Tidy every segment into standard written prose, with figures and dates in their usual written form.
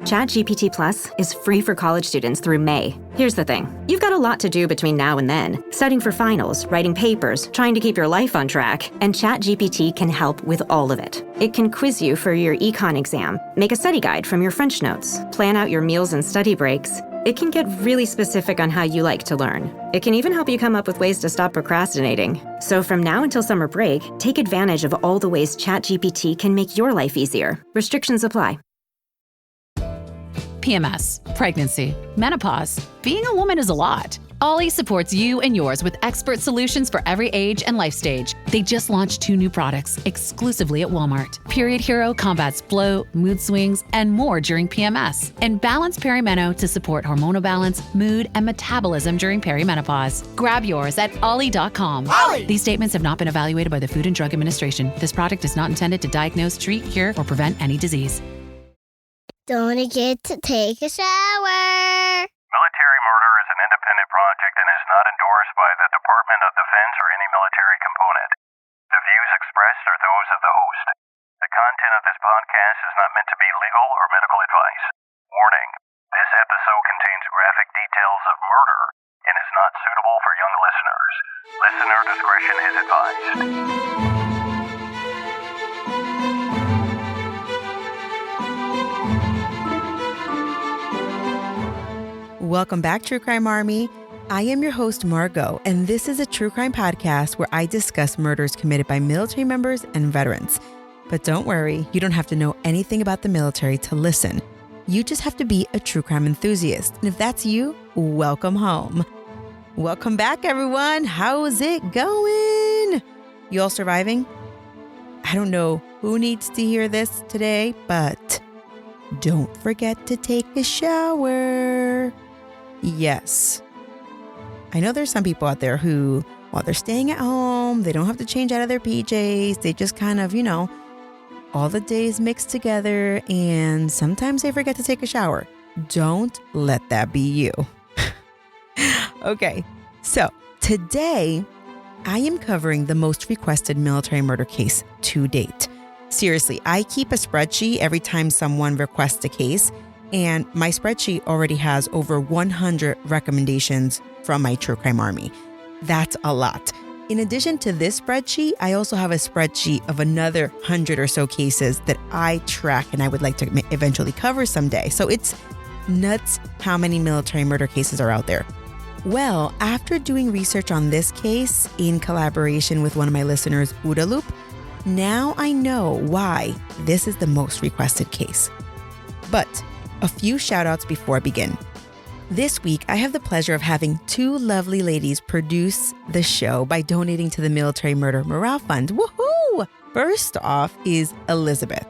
ChatGPT Plus is free for college students through May. Here's the thing. You've got a lot to do between now and then. Studying for finals, writing papers, trying to keep your life on track, and ChatGPT can help with all of it. It can quiz you for your econ exam, make a study guide from your French notes, plan out your meals and study breaks. It can get really specific on how you like to learn. It can even help you come up with ways to stop procrastinating. So from now until summer break, take advantage of all the ways ChatGPT can make your life easier. Restrictions apply. PMS, pregnancy, menopause. Being a woman is a lot. Ollie supports you and yours with expert solutions for every age and life stage. They just launched 2 new products exclusively at Walmart. Period Hero combats bloat, mood swings, and more during PMS. And Balance Perimeno to support hormonal balance, mood, and metabolism during perimenopause. Grab yours at ollie.com. Ollie! These statements have not been evaluated by the Food and Drug Administration. This product is not intended to diagnose, treat, cure, or prevent any disease. Don't forget to take a shower. Military murder is an independent project and is not endorsed by the Department of Defense or any military component. The views expressed are those of the host. The content of this podcast is not meant to be legal or medical advice. Warning, this episode contains graphic details of murder and is not suitable for young listeners. Listener discretion is advised. Welcome back, True Crime Army. I am your host, Margot, and this is a true crime podcast where I discuss murders committed by military members and veterans. But don't worry, you don't have to know anything about the military to listen. You just have to be a true crime enthusiast. And if that's you, welcome home. Welcome back, everyone. How's it going? You all surviving? I don't know who needs to hear this today, but don't forget to take a shower. Yes. I know there's some people out there who, while they're staying at home, they don't have to change out of their PJs. They just kind of, all the days mixed together, and sometimes they forget to take a shower. Don't let that be you. Okay, so today I am covering the most requested military murder case to date. Seriously, I keep a spreadsheet every time someone requests a case, and my spreadsheet already has over 100 recommendations from my True Crime Army. That's a lot. In addition to this spreadsheet, I also have a spreadsheet of another 100 or so cases that I track and I would like to eventually cover someday. So it's nuts how many military murder cases are out there. Well, after doing research on this case in collaboration with one of my listeners, Udaloop, now I know why this is the most requested case. But a few shout outs before I begin. This week, I have the pleasure of having 2 lovely ladies produce the show by donating to the Military Murder Morale Fund. Woohoo! First off is Elizabeth.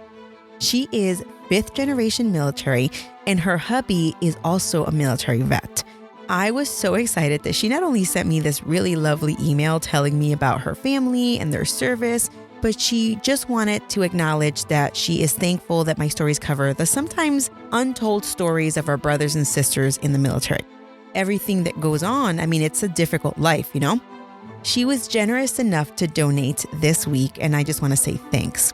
She is 5th generation military, and her hubby is also a military vet. I was so excited that she not only sent me this really lovely email telling me about her family and their service, but she just wanted to acknowledge that she is thankful that my stories cover the sometimes untold stories of our brothers and sisters in the military. Everything that goes on, it's a difficult life, She was generous enough to donate this week, and I just want to say thanks.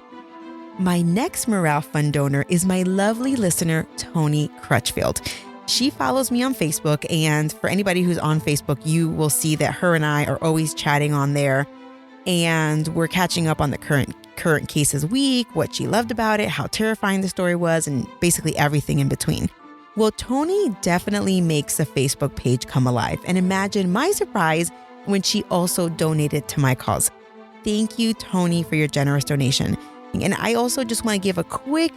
My next Morale Fund donor is my lovely listener, Tony Crutchfield. She follows me on Facebook, and for anybody who's on Facebook, you will see that her and I are always chatting on there. And we're catching up on the current cases week, what she loved about it, how terrifying the story was, and basically everything in between. Well, Tony definitely makes the Facebook page come alive. And imagine my surprise when she also donated to my cause. Thank you, Tony, for your generous donation. And I also just want to give a quick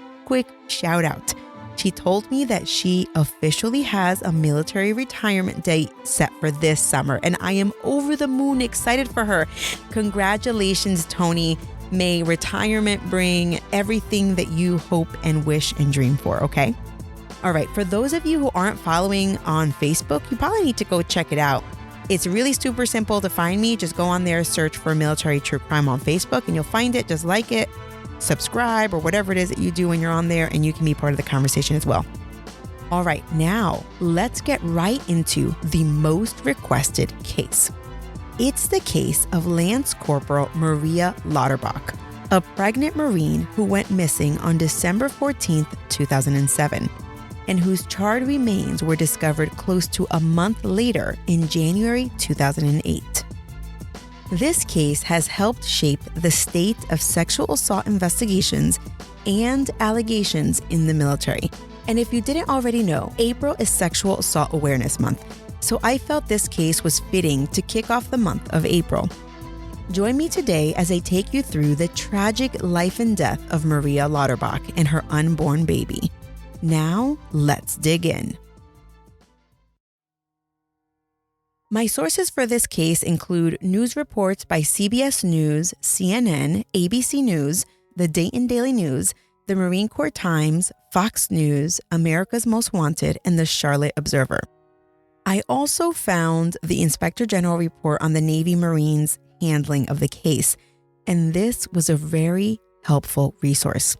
shout out. She told me that she officially has a military retirement date set for this summer, and I am over the moon excited for her. Congratulations, Tony. May retirement bring everything that you hope and wish and dream for, okay? All right, for those of you who aren't following on Facebook, you probably need to go check it out. It's really super simple to find me. Just go on there, search for Military True Crime on Facebook, and you'll find it. Just like it, subscribe, or whatever it is that you do when you're on there, and you can be part of the conversation as well. All right, now let's get right into the most requested case. It's the case of Lance Corporal Maria Lauterbach, a pregnant Marine who went missing on December 14th, 2007. and whose charred remains were discovered close to a month later in January 2008. This case has helped shape the state of sexual assault investigations and allegations in the military. And if you didn't already know, April is Sexual Assault Awareness Month, so I felt this case was fitting to kick off the month of April. Join me today as I take you through the tragic life and death of Maria Lauterbach and her unborn baby. Now, let's dig in. My sources for this case include news reports by CBS News, CNN, ABC News, the Dayton Daily News, the Marine Corps Times, Fox News, America's Most Wanted, and the Charlotte Observer. I also found the Inspector General report on the Navy Marines' handling of the case, and this was a very helpful resource.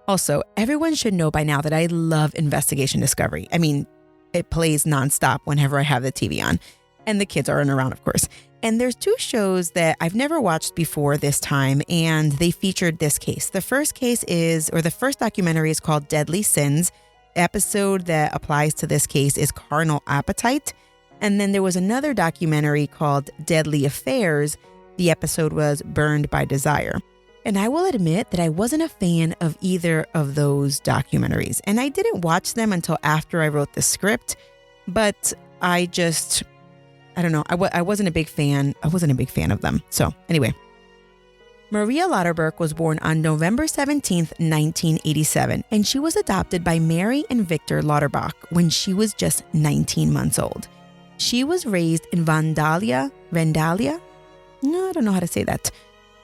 Also, everyone should know by now that I love Investigation Discovery. I mean, it plays nonstop whenever I have the TV on, and the kids aren't around, of course. And there's two shows that I've never watched before this time, and they featured this case. The first documentary is called Deadly Sins. The episode that applies to this case is Carnal Appetite. And then there was another documentary called Deadly Affairs. The episode was Burned by Desire. And I will admit that I wasn't a fan of either of those documentaries. And I didn't watch them until after I wrote the script. But I don't know. I wasn't a big fan. I wasn't a big fan of them. So anyway, Maria Lauterbach was born on November 17th, 1987, and she was adopted by Mary and Victor Lauterbach when she was just 19 months old. She was raised in Vandalia? No, I don't know how to say that.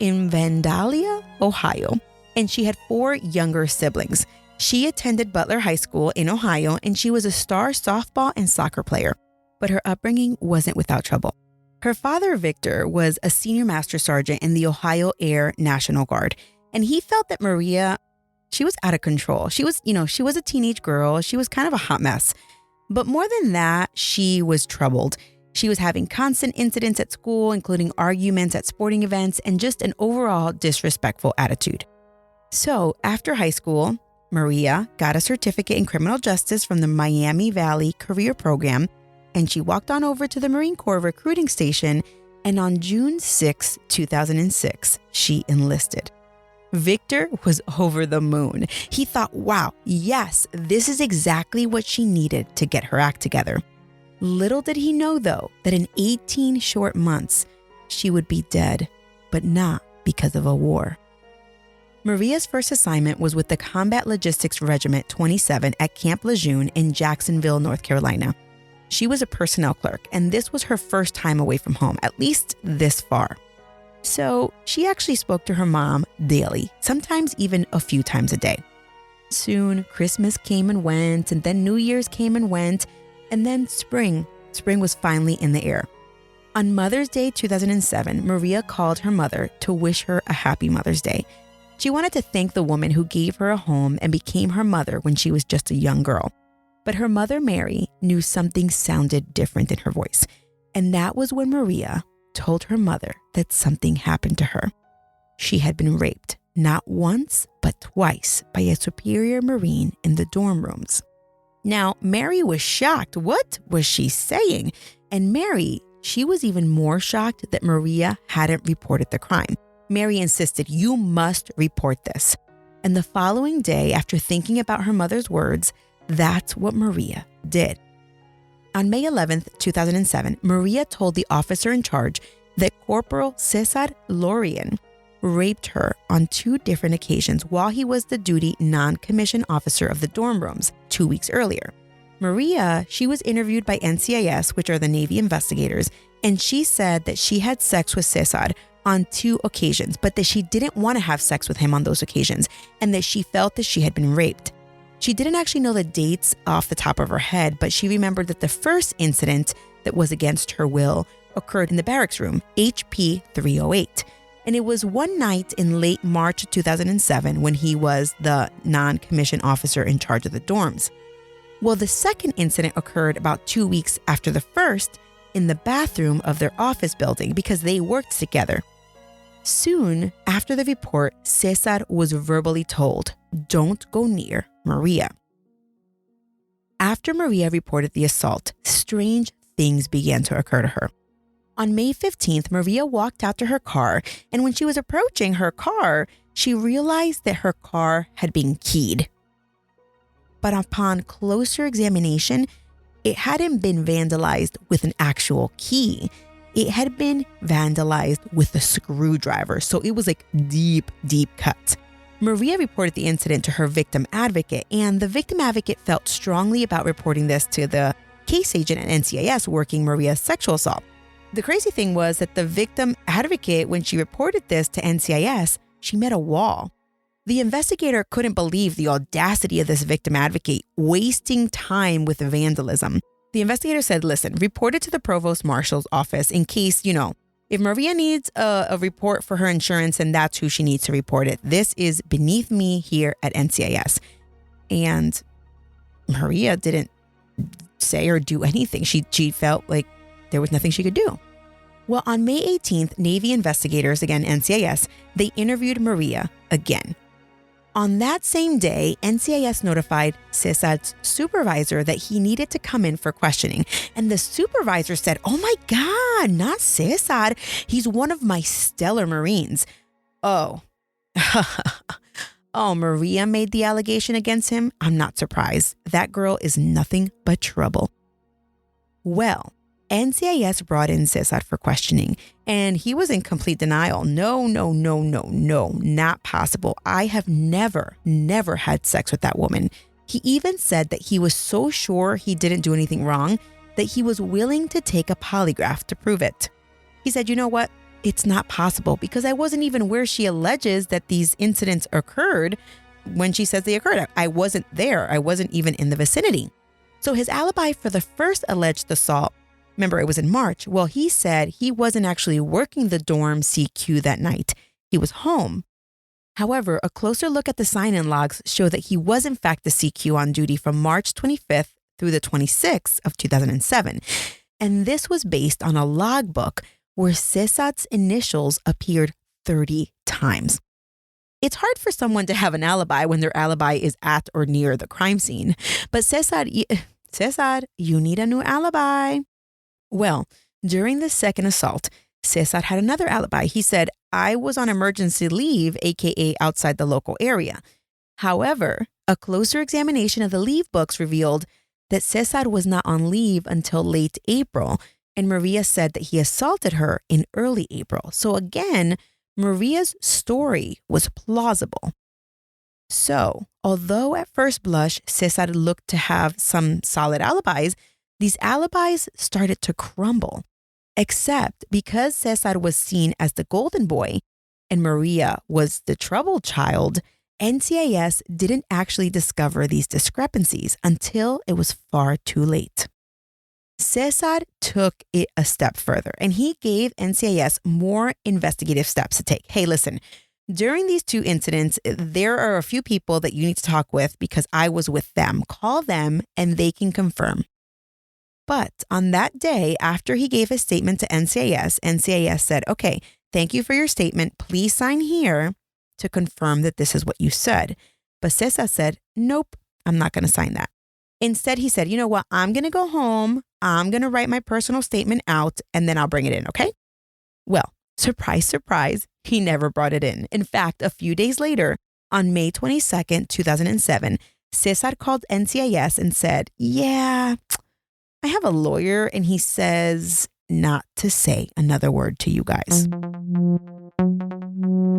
In Vandalia, Ohio, and she had 4 younger siblings. She attended Butler High School in Ohio, and she was a star softball and soccer player. But her upbringing wasn't without trouble. Her father, Victor, was a senior master sergeant in the Ohio Air National Guard, and he felt that Maria, she was out of control. She was a teenage girl. She was kind of a hot mess. But more than that, she was troubled. She was having constant incidents at school, including arguments at sporting events and just an overall disrespectful attitude. So after high school, Maria got a certificate in criminal justice from the Miami Valley Career Program, and she walked on over to the Marine Corps recruiting station, and on June 6, 2006, she enlisted. Victor was over the moon. He thought, wow, yes, this is exactly what she needed to get her act together. Little did he know, though, that in 18 short months, she would be dead, but not because of a war. Maria's first assignment was with the Combat Logistics Regiment 27 at Camp Lejeune in Jacksonville, North Carolina. She was a personnel clerk, and this was her first time away from home, at least this far. So she actually spoke to her mom daily, sometimes even a few times a day. Soon, Christmas came and went, and then New Year's came and went, and then spring. Spring was finally in the air. On Mother's Day 2007, Maria called her mother to wish her a happy Mother's Day. She wanted to thank the woman who gave her a home and became her mother when she was just a young girl. But her mother, Mary, knew something sounded different in her voice, and that was when Maria told her mother that something happened to her. She had been raped, not once, but twice, by a superior Marine in the dorm rooms. Now, Mary was shocked. What was she saying? And Mary, she was even more shocked that Maria hadn't reported the crime. Mary insisted, "You must report this." And the following day, after thinking about her mother's words, that's what Maria did. On May 11th, 2007, Maria told the officer in charge that Corporal Cesar Laurean raped her on 2 different occasions while he was the duty non-commissioned officer of the dorm rooms 2 weeks earlier. Maria, she was interviewed by NCIS, which are the Navy investigators, and she said that she had sex with Cesar on 2 occasions, but that she didn't want to have sex with him on those occasions, and that she felt that she had been raped. She didn't actually know the dates off the top of her head, but she remembered that the first incident that was against her will occurred in the barracks room, HP 308. And it was one night in late March 2007 when he was the non-commissioned officer in charge of the dorms. Well, the second incident occurred about 2 weeks after the first in the bathroom of their office building because they worked together. Soon after the report, Cesar was verbally told, "Don't go near Maria." After Maria reported the assault, strange things began to occur to her. On May 15th, Maria walked out to her car, and when she was approaching her car, she realized that her car had been keyed. But upon closer examination, it hadn't been vandalized with an actual key. It had been vandalized with a screwdriver, so it was like deep cut. Maria reported the incident to her victim advocate, and the victim advocate felt strongly about reporting this to the case agent at NCIS working Maria's sexual assault. The crazy thing was that the victim advocate, when she reported this to NCIS, she met a wall. The investigator couldn't believe the audacity of this victim advocate wasting time with vandalism. The investigator said, listen, report it to the provost marshal's office in case, if Maria needs a report for her insurance, and that's who she needs to report it. This is beneath me here at NCIS. And Maria didn't say or do anything. She felt like there was nothing she could do. Well, on May 18th, Navy investigators, again NCIS, they interviewed Maria again. On that same day, NCIS notified Cesar's supervisor that he needed to come in for questioning. And the supervisor said, oh my God, not Cesar. He's one of my stellar Marines. Oh, Maria made the allegation against him? I'm not surprised. That girl is nothing but trouble. Well, NCIS brought in Cesar for questioning, and he was in complete denial. No, not possible. I have never had sex with that woman. He even said that he was so sure he didn't do anything wrong that he was willing to take a polygraph to prove it. He said, you know what? It's not possible because I wasn't even where she alleges that these incidents occurred when she says they occurred. I wasn't there. I wasn't even in the vicinity. So his alibi for the first alleged assault, remember, it was in March. Well, he said he wasn't actually working the dorm CQ that night. He was home. However, a closer look at the sign-in logs show that he was in fact the CQ on duty from March 25th through the 26th of 2007. And this was based on a logbook where Cesar's initials appeared 30 times. It's hard for someone to have an alibi when their alibi is at or near the crime scene. But Cesar, you need a new alibi. Well, during the second assault, Cesar had another alibi. He said, I was on emergency leave, aka outside the local area. However, a closer examination of the leave books revealed that Cesar was not on leave until late April, and Maria said that he assaulted her in early April. So again, Maria's story was plausible. So, although at first blush, Cesar looked to have some solid alibis, these alibis started to crumble, except because Cesar was seen as the golden boy and Maria was the troubled child, NCIS didn't actually discover these discrepancies until it was far too late. Cesar took it a step further and he gave NCIS more investigative steps to take. Hey, listen, during these two incidents, there are a few people that you need to talk with because I was with them. Call them and they can confirm. But on that day, after he gave his statement to NCIS, NCIS said, okay, thank you for your statement. Please sign here to confirm that this is what you said. But Cesar said, nope, I'm not going to sign that. Instead, he said, you know what? I'm going to go home. I'm going to write my personal statement out and then I'll bring it in. Okay. Well, surprise, surprise. He never brought it in. In fact, a few days later, on May 22nd, 2007, Cesar called NCIS and said, yeah, I have a lawyer and he says not to say another word to you guys.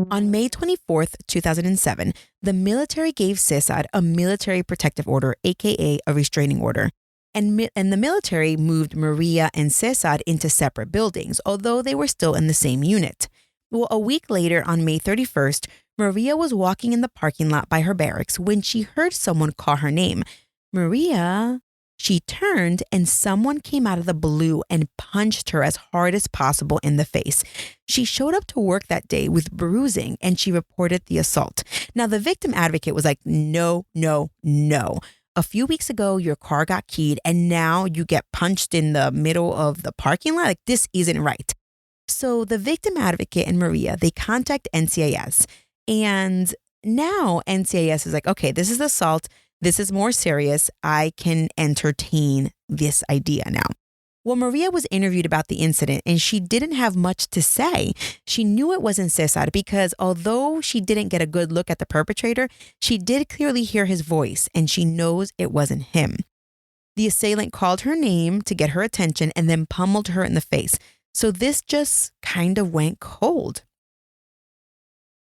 On May 24th, 2007, the military gave Cesar a military protective order, aka a restraining order. And the military moved Maria and Cesar into separate buildings, although they were still in the same unit. Well, a week later, on May 31st, Maria was walking in the parking lot by her barracks when she heard someone call her name. Maria. She turned and someone came out of the blue and punched her as hard as possible in the face. She showed up to work that day with bruising and she reported the assault. Now, the victim advocate was like, no. A few weeks ago, your car got keyed and now you get punched in the middle of the parking lot. Like, this isn't right. So the victim advocate and Maria, they contact NCIS. And now NCIS is like, okay, this is assault. This is more serious. I can entertain this idea now. Well, Maria was interviewed about the incident and she didn't have much to say. She knew it wasn't Cesar because although she didn't get a good look at the perpetrator, she did clearly hear his voice and she knows it wasn't him. The assailant called her name to get her attention and then pummeled her in the face. So this just kind of went cold.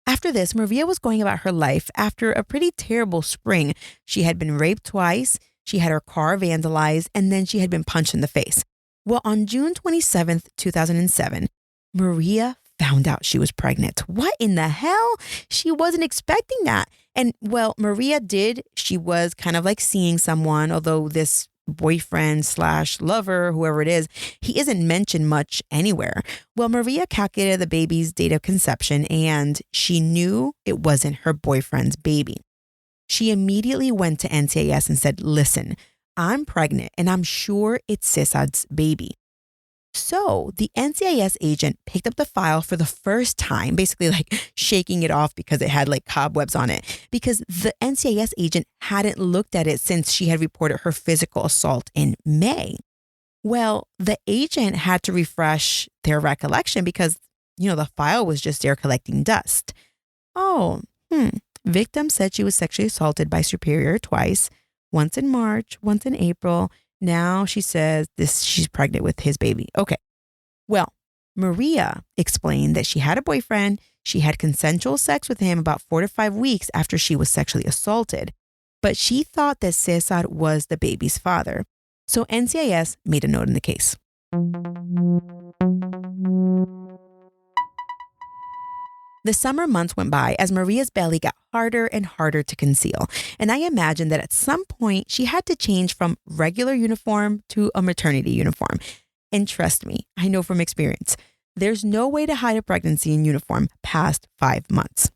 After this, Maria was going about her life after a pretty terrible spring. She had been raped twice, she had her car vandalized, and then she had been punched in the face. Well, on June 27th, 2007, Maria found out she was pregnant. What in the hell? She wasn't expecting that. And well, Maria did. She was kind of like seeing someone, although this boyfriend/lover, whoever it is, he isn't mentioned much anywhere. Well, Maria calculated the baby's date of conception and she knew it wasn't her boyfriend's baby. She immediately went to NCIS and said, listen, I'm pregnant and I'm sure it's Cesar's baby. So the NCIS agent picked up the file for the first time, basically like shaking it off because it had like cobwebs on it, because the NCIS agent hadn't looked at it since she had reported her physical assault in May. Well, the agent had to refresh their recollection because, the file was just there collecting dust. Victim said she was sexually assaulted by superior twice, once in March, once in April. Now she says she's pregnant with his baby. Okay. Well, Maria explained that she had a boyfriend. She had consensual sex with him about 4 to 5 weeks after she was sexually assaulted. But she thought that Cesar was the baby's father. So NCIS made a note in the case. The summer months went by as Maria's belly got harder and harder to conceal. And I imagine that at some point she had to change from regular uniform to a maternity uniform. And trust me, I know from experience, there's no way to hide a pregnancy in uniform past 5 months.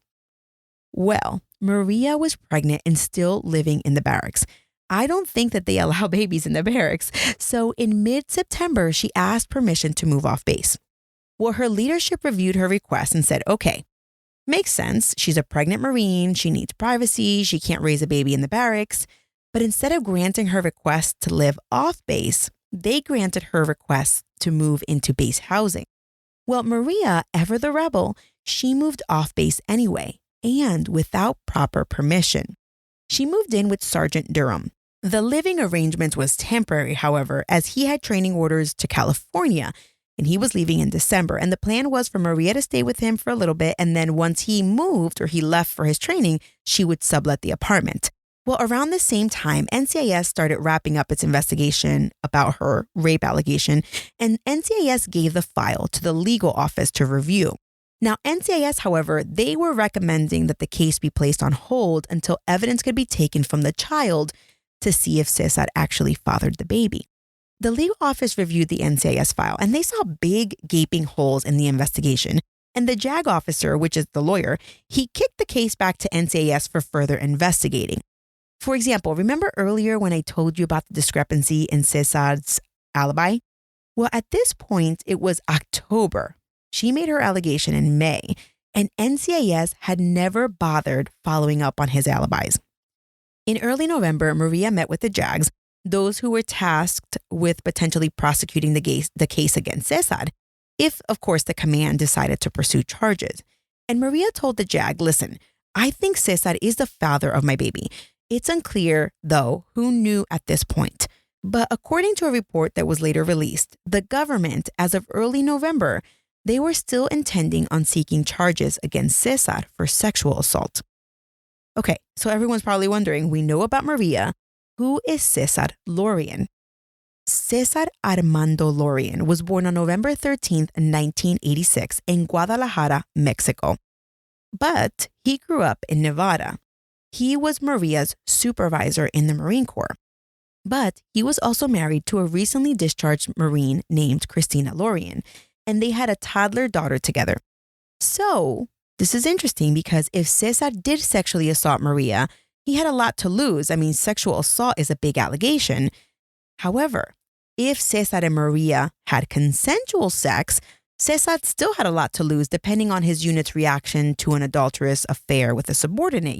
Well, Maria was pregnant and still living in the barracks. I don't think that they allow babies in the barracks. So in mid-September, she asked permission to move off base. Well, her leadership reviewed her request and said, okay, makes sense. She's a pregnant Marine. She needs privacy. She can't raise a baby in the barracks. But instead of granting her request to live off base, they granted her request to move into base housing. Well, Maria, ever the rebel, she moved off base anyway, and without proper permission. She moved in with Sergeant Durham. The living arrangement was temporary, however, as he had training orders to California, and he was leaving in December. And the plan was for Maria to stay with him for a little bit, and then once he moved or he left for his training, she would sublet the apartment. Well, around the same time, NCIS started wrapping up its investigation about her rape allegation, and NCIS gave the file to the legal office to review. Now, NCIS, however, they were recommending that the case be placed on hold until evidence could be taken from the child to see if Cesar actually fathered the baby. The legal office reviewed the NCIS file, and they saw big gaping holes in the investigation. And the JAG officer, which is the lawyer, he kicked the case back to NCIS for further investigating. For example, remember earlier when I told you about the discrepancy in Cesar's alibi? Well, at this point, it was October. She made her allegation in May, and NCIS had never bothered following up on his alibis. In early November, Maria met with the JAGs, those who were tasked with potentially prosecuting the case against Cesar, if, of course, the command decided to pursue charges. And Maria told the JAG, listen, I think Cesar is the father of my baby. It's unclear, though, who knew at this point. But according to a report that was later released, the government, as of early November, they were still intending on seeking charges against Cesar for sexual assault. Okay, so everyone's probably wondering, we know about Maria. Who is Cesar Laurean? Cesar Armando Laurean was born on November 13th, 1986 in Guadalajara, Mexico. But he grew up in Nevada. He was Maria's supervisor in the Marine Corps. But he was also married to a recently discharged Marine named Christina Laurean, and they had a toddler daughter together. So, this is interesting because if Cesar did sexually assault Maria, he had a lot to lose. I mean, sexual assault is a big allegation. However, if Cesar and Maria had consensual sex, Cesar still had a lot to lose depending on his unit's reaction to an adulterous affair with a subordinate,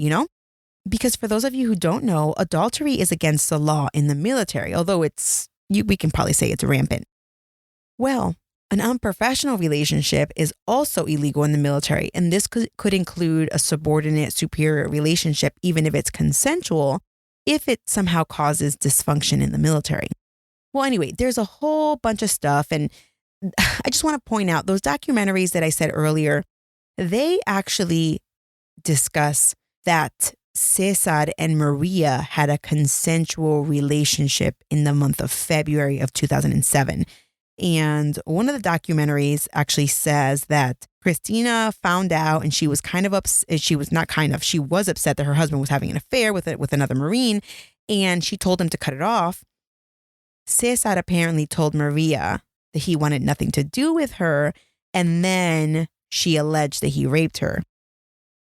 Because for those of you who don't know, adultery is against the law in the military, although we can probably say it's rampant. Well, an unprofessional relationship is also illegal in the military, and this could include a subordinate superior relationship, even if it's consensual, if it somehow causes dysfunction in the military. Well, anyway, there's a whole bunch of stuff, and I just want to point out those documentaries that I said earlier, they actually discuss that Cesar and Maria had a consensual relationship in the month of February of 2007. And one of the documentaries actually says that Christina found out, and she was upset. She was upset that her husband was having an affair with another Marine, and she told him to cut it off. Cesar apparently told Maria that he wanted nothing to do with her, and then she alleged that he raped her.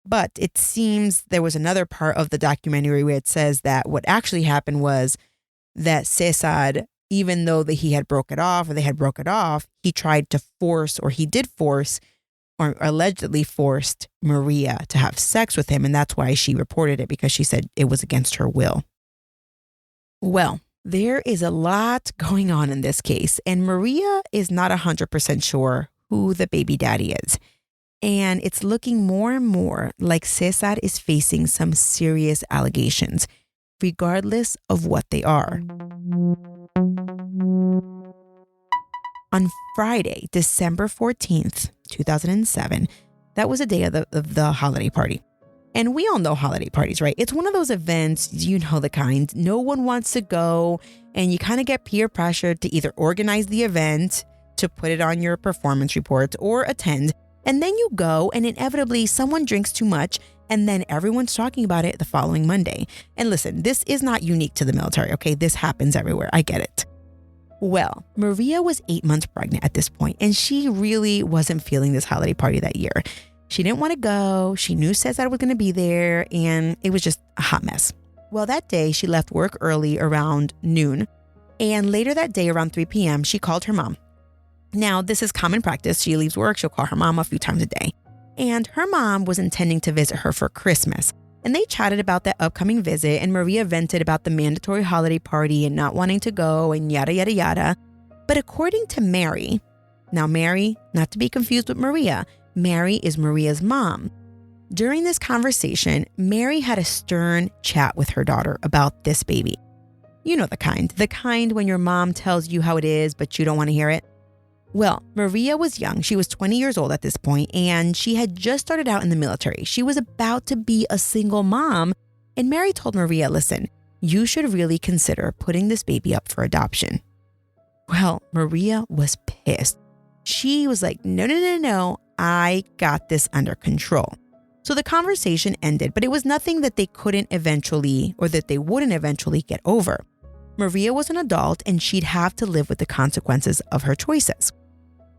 But it seems there was another part of the documentary where it says that what actually happened was that Cesar, even though that they had broke it off, he tried to force or allegedly forced Maria to have sex with him. And that's why she reported it, because she said it was against her will. Well, there is a lot going on in this case, and Maria is not 100% sure who the baby daddy is. And it's looking more and more like Cesar is facing some serious allegations, regardless of what they are. On Friday, December 14th, 2007, that was a day of the holiday party. And we all know holiday parties, right? It's one of those events, you know the kind, no one wants to go, and you kind of get peer pressured to either organize the event, to put it on your performance report, or attend. And then you go, and inevitably someone drinks too much, and then everyone's talking about it the following Monday. And listen, this is not unique to the military, okay? This happens everywhere. I get it. Well, Maria was 8 months pregnant at this point, and she really wasn't feeling this holiday party that year. She didn't want to go. She knew Cesar was going to be there, and it was just a hot mess. Well, that day, she left work early around noon, and later that day around 3 p.m., she called her mom. Now, this is common practice. She leaves work, she'll call her mom a few times a day. And her mom was intending to visit her for Christmas. And they chatted about that upcoming visit, and Maria vented about the mandatory holiday party and not wanting to go and yada, yada, yada. But according to Mary, now Mary, not to be confused with Maria, Mary is Maria's mom. During this conversation, Mary had a stern chat with her daughter about this baby. You know the kind when your mom tells you how it is, but you don't want to hear it. Well, Maria was young. She was 20 years old at this point, and she had just started out in the military. She was about to be a single mom, and Mary told Maria, listen, you should really consider putting this baby up for adoption. Well, Maria was pissed. She was like, no, I got this under control. So the conversation ended, but it was nothing that they wouldn't eventually get over. Maria was an adult, and she'd have to live with the consequences of her choices.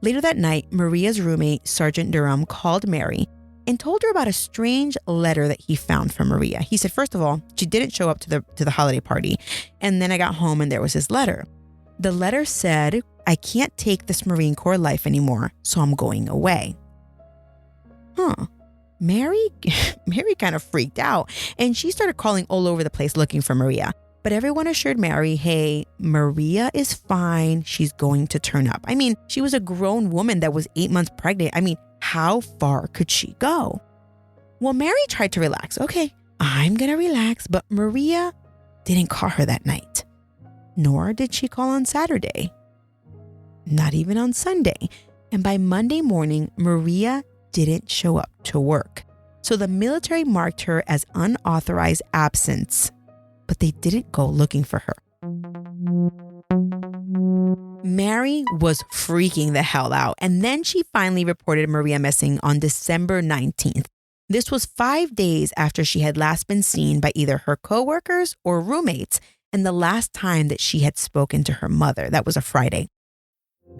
Later that night, Maria's roommate, Sergeant Durham, called Mary and told her about a strange letter that he found from Maria. He said, first of all, she didn't show up to the holiday party, and then I got home and there was this letter. The letter said, I can't take this Marine Corps life anymore, so I'm going away. Mary kind of freaked out, and she started calling all over the place looking for Maria. But everyone assured Mary, hey, Maria is fine. She's going to turn up. I mean, she was a grown woman that was 8 months pregnant. I mean, how far could she go? Well, Mary tried to relax. Okay, I'm going to relax. But Maria didn't call her that night. Nor did she call on Saturday. Not even on Sunday. And by Monday morning, Maria didn't show up to work. So the military marked her as unauthorized absence. But they didn't go looking for her. Mary was freaking the hell out, and then she finally reported Maria missing on December 19th. This was 5 days after she had last been seen by either her coworkers or roommates, and the last time that she had spoken to her mother. That was a Friday.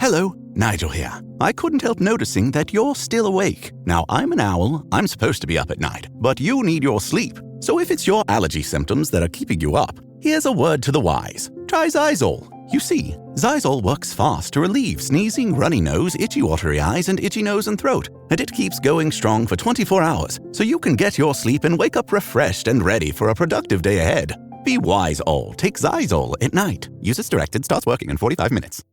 Hello, Nigel here. I couldn't help noticing that you're still awake. Now, I'm an owl. I'm supposed to be up at night, but you need your sleep. So if it's your allergy symptoms that are keeping you up, here's a word to the wise. Try Zyzol. You see, Xyzal works fast to relieve sneezing, runny nose, itchy watery eyes, and itchy nose and throat. And it keeps going strong for 24 hours, so you can get your sleep and wake up refreshed and ready for a productive day ahead. Be wise all. Take Xyzal at night. Use as directed. Starts working in 45 minutes.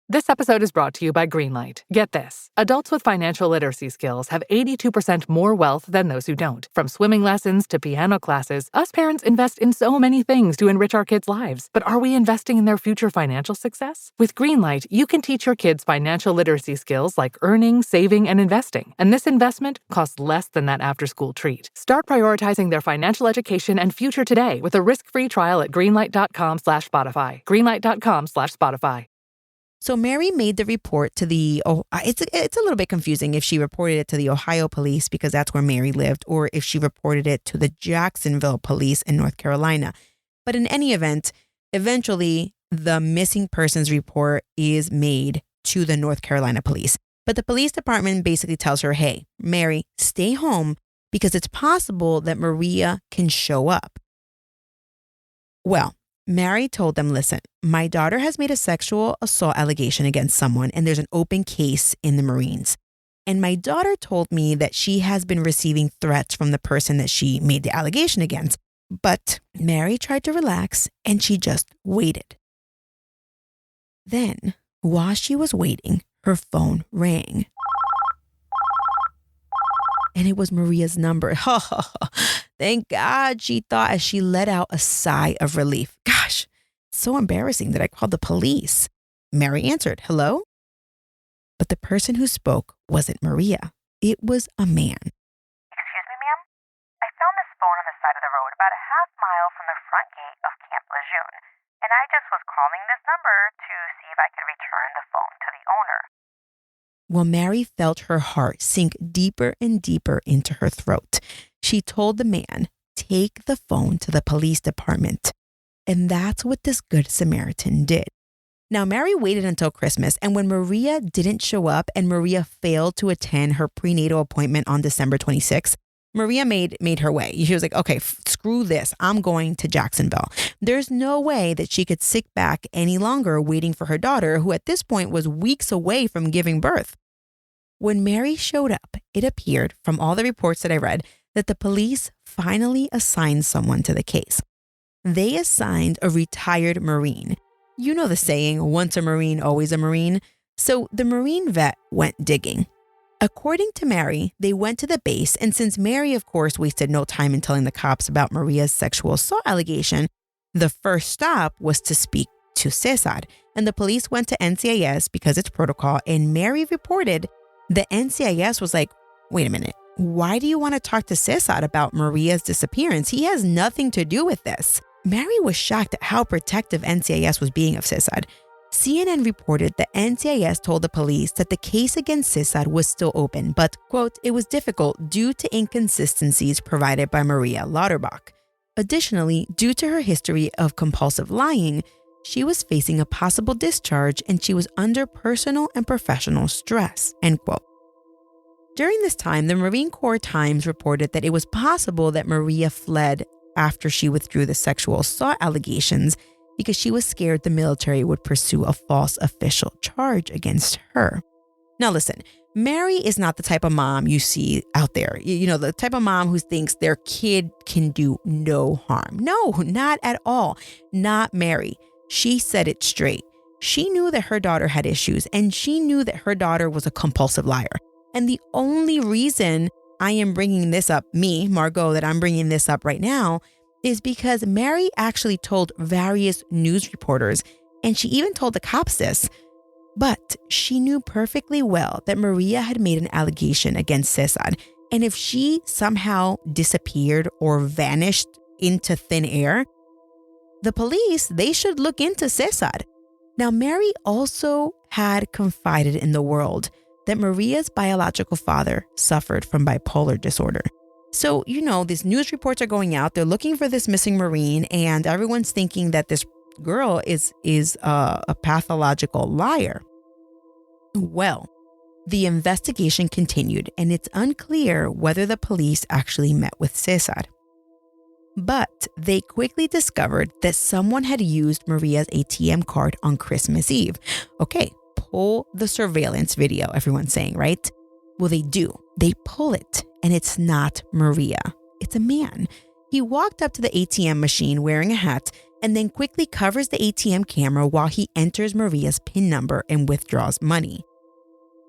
This episode is brought to you by Greenlight. Get this. Adults with financial literacy skills have 82% more wealth than those who don't. From swimming lessons to piano classes, us parents invest in so many things to enrich our kids' lives. But are we investing in their future financial success? With Greenlight, you can teach your kids financial literacy skills like earning, saving, and investing. And this investment costs less than that after-school treat. Start prioritizing their financial education and future today with a risk-free trial at greenlight.com/Spotify. Greenlight.com/Spotify. So Mary made the report to the, it's a little bit confusing if she reported it to the Ohio police because that's where Mary lived, or if she reported it to the Jacksonville police in North Carolina. But in any event, eventually the missing persons report is made to the North Carolina police. But the police department basically tells her, hey, Mary, stay home because it's possible that Maria can show up. Well, Mary told them, listen, my daughter has made a sexual assault allegation against someone and there's an open case in the Marines. And my daughter told me that she has been receiving threats from the person that she made the allegation against. But Mary tried to relax and she just waited. Then, while she was waiting, her phone rang. And it was Maria's number. Thank God, she thought as she let out a sigh of relief. Gosh, it's so embarrassing that I called the police. Mary answered, hello? But the person who spoke wasn't Maria. It was a man. Excuse me, ma'am? I found this phone on the side of the road about a half mile from the front gate of Camp Lejeune, and I just was calling this number to see if I could return the phone to the owner. Well, Mary felt her heart sink deeper and deeper into her throat. She told the man, take the phone to the police department. And that's what this Good Samaritan did. Now, Mary waited until Christmas, and when Maria didn't show up and Maria failed to attend her prenatal appointment on December 26th, Maria made her way. She was like, okay, screw this. I'm going to Jacksonville. There's no way that she could sit back any longer waiting for her daughter, who at this point was weeks away from giving birth. When Mary showed up, it appeared from all the reports that I read that the police finally assigned someone to the case. They assigned a retired Marine. You know the saying, once a Marine, always a Marine. So the Marine vet went digging. According to Mary, they went to the base, and since Mary, of course, wasted no time in telling the cops about Maria's sexual assault allegation, the first stop was to speak to Cesar. And the police went to NCIS because it's protocol, and Mary reported the NCIS was like, wait a minute, why do you want to talk to Cesar about Maria's disappearance? He has nothing to do with this. Mary was shocked at how protective NCIS was being of Cesar. CNN reported that NCIS told the police that the case against Cesar was still open, but, quote, it was difficult due to inconsistencies provided by Maria Lauterbach. Additionally, due to her history of compulsive lying, she was facing a possible discharge and she was under personal and professional stress, end quote. During this time, the Marine Corps Times reported that it was possible that Maria fled after she withdrew the sexual assault allegations because she was scared the military would pursue a false official charge against her. Now listen, Mary is not the type of mom you see out there. You know, the type of mom who thinks their kid can do no harm. No, not at all. Not Mary. She said it straight. She knew that her daughter had issues, and she knew that her daughter was a compulsive liar. And the only reason I am bringing this up, me, Margot, that I'm bringing this up right now, is because Mary actually told various news reporters, and she even told the cops this, but she knew perfectly well that Maria had made an allegation against Cesar, and if she somehow disappeared or vanished into thin air, the police, they should look into Cesar. Now, Mary also had confided in the world that Maria's biological father suffered from bipolar disorder. So, you know, these news reports are going out. They're looking for this missing Marine, and everyone's thinking that this girl is a pathological liar. Well, the investigation continued, and it's unclear whether the police actually met with Cesar. But they quickly discovered that someone had used Maria's ATM card on Christmas Eve. Okay, pull the surveillance video, everyone's saying, right? Well, they do. They pull it, and it's not Maria. It's a man. He walked up to the ATM machine wearing a hat and then quickly covers the ATM camera while he enters Maria's PIN number and withdraws money.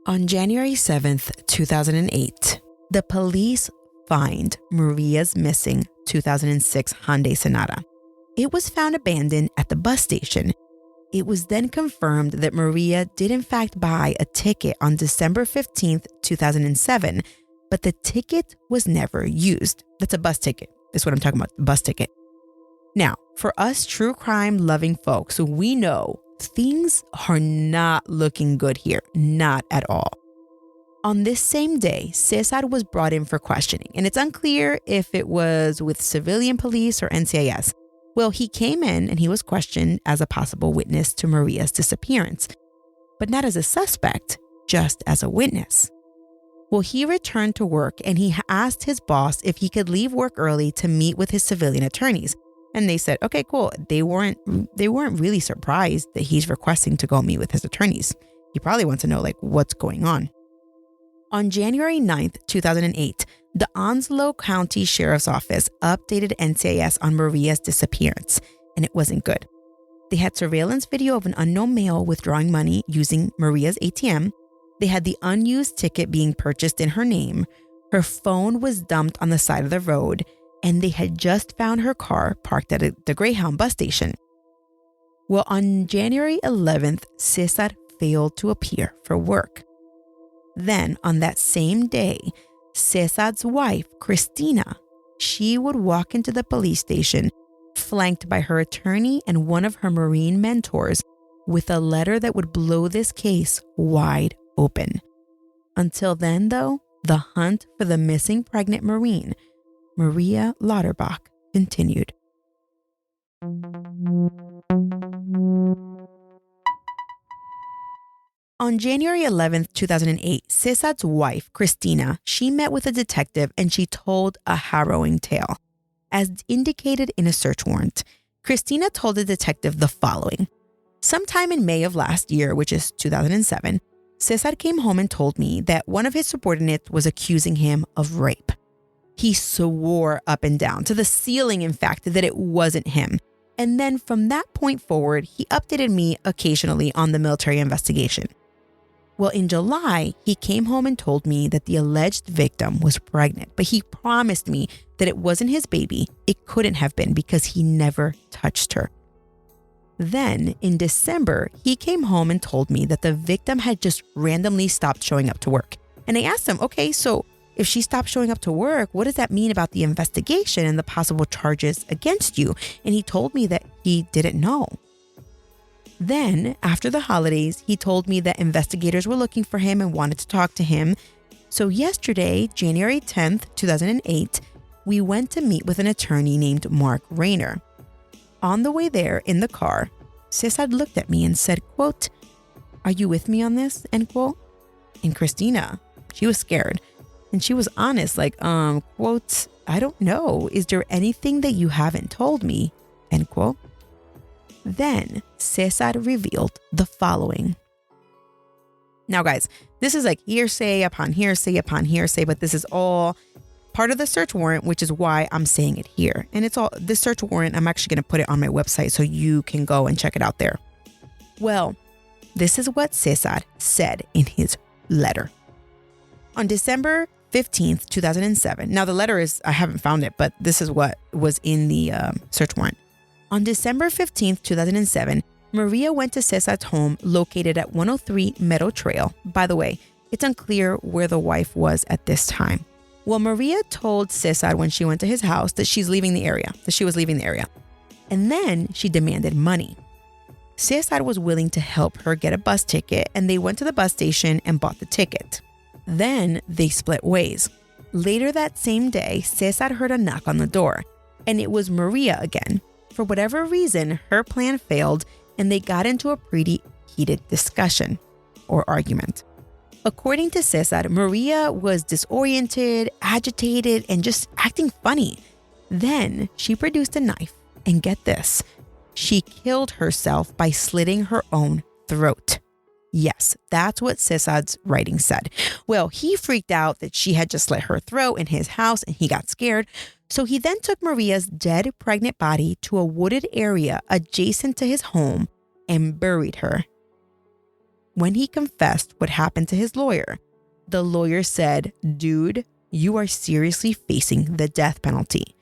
On January 7th, 2008, the police find Maria's missing 2006 Hyundai Sonata. It was found abandoned at the bus station. It was then confirmed that Maria did in fact buy a ticket on December 15th, 2007, but the ticket was never used. That's a bus ticket. That's what I'm talking about, bus ticket. Now, for us true crime loving folks, we know things are not looking good here, not at all. On this same day, Cesar was brought in for questioning, and it's unclear if it was with civilian police or NCIS. Well, he came in and he was questioned as a possible witness to Maria's disappearance, but not as a suspect, just as a witness. Well, he returned to work and he asked his boss if he could leave work early to meet with his civilian attorneys. And they said, okay, cool. They weren't really surprised that he's requesting to go meet with his attorneys. He probably wants to know what's going on. On January 9th, 2008, the Onslow County Sheriff's Office updated NCIS on Maria's disappearance, and it wasn't good. They had surveillance video of an unknown male withdrawing money using Maria's ATM. They had the unused ticket being purchased in her name. Her phone was dumped on the side of the road, and they had just found her car parked at the Greyhound bus station. Well, on January 11th, Cesar failed to appear for work. Then, on that same day, Cesar's wife, Christina, she would walk into the police station, flanked by her attorney and one of her Marine mentors, with a letter that would blow this case wide open. Until then, though, the hunt for the missing pregnant Marine, Maria Lauterbach, continued. On January 11th, 2008, Cesar's wife, Christina, she met with a detective and she told a harrowing tale. As indicated in a search warrant, Christina told the detective the following. Sometime in May of last year, which is 2007, Cesar came home and told me that one of his subordinates was accusing him of rape. He swore up and down, to the ceiling in fact, that it wasn't him. And then from that point forward, he updated me occasionally on the military investigation. Well, in July, he came home and told me that the alleged victim was pregnant, but he promised me that it wasn't his baby. It couldn't have been because he never touched her. Then, in December, he came home and told me that the victim had just randomly stopped showing up to work. And I asked him, okay, so if she stopped showing up to work, what does that mean about the investigation and the possible charges against you? And he told me that he didn't know. Then, after the holidays, he told me that investigators were looking for him and wanted to talk to him. So yesterday, January 10th, 2008, we went to meet with an attorney named Mark Rayner. On the way there, in the car, Cesar looked at me and said, quote, "Are you with me on this?" End quote. And Christina, she was scared. And she was honest, quote, "I don't know. Is there anything that you haven't told me?" End quote. Then Cesar revealed the following. Now, guys, this is like hearsay upon hearsay upon hearsay, but this is all part of the search warrant, which is why I'm saying it here. And it's all this search warrant. I'm actually going to put it on my website so you can go and check it out there. Well, this is what Cesar said in his letter. On December 15th, 2007. Now, the letter is, I haven't found it, but this is what was in the search warrant. On December 15th, 2007, Maria went to Cesar's home located at 103 Meadow Trail. By the way, it's unclear where the wife was at this time. Well, Maria told Cesar when she went to his house that she was leaving the area. And then she demanded money. Cesar was willing to help her get a bus ticket, and they went to the bus station and bought the ticket. Then they split ways. Later that same day, Cesar heard a knock on the door, and it was Maria again. For whatever reason, her plan failed, and they got into a pretty heated discussion or argument. According to Cesar, Maria was disoriented, agitated, and just acting funny. Then she produced a knife, and get this, she killed herself by slitting her own throat. Yes, that's what Cesar's writing said. Well, he freaked out that she had just slit her throat in his house and he got scared. So he then took Maria's dead pregnant body to a wooded area adjacent to his home and buried her. When he confessed what happened to his lawyer, the lawyer said, "Dude, you are seriously facing the death penalty."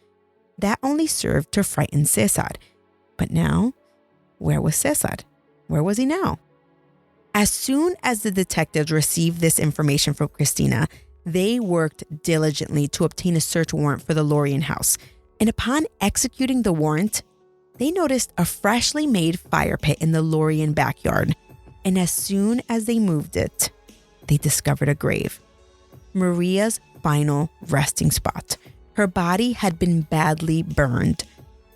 That only served to frighten Cesar. But now, where was Cesar? Where was he now? As soon as the detectives received this information from Cristina, they worked diligently to obtain a search warrant for the Laurean house. And upon executing the warrant, they noticed a freshly made fire pit in the Laurean backyard. And as soon as they moved it, they discovered a grave. Maria's final resting spot. Her body had been badly burned.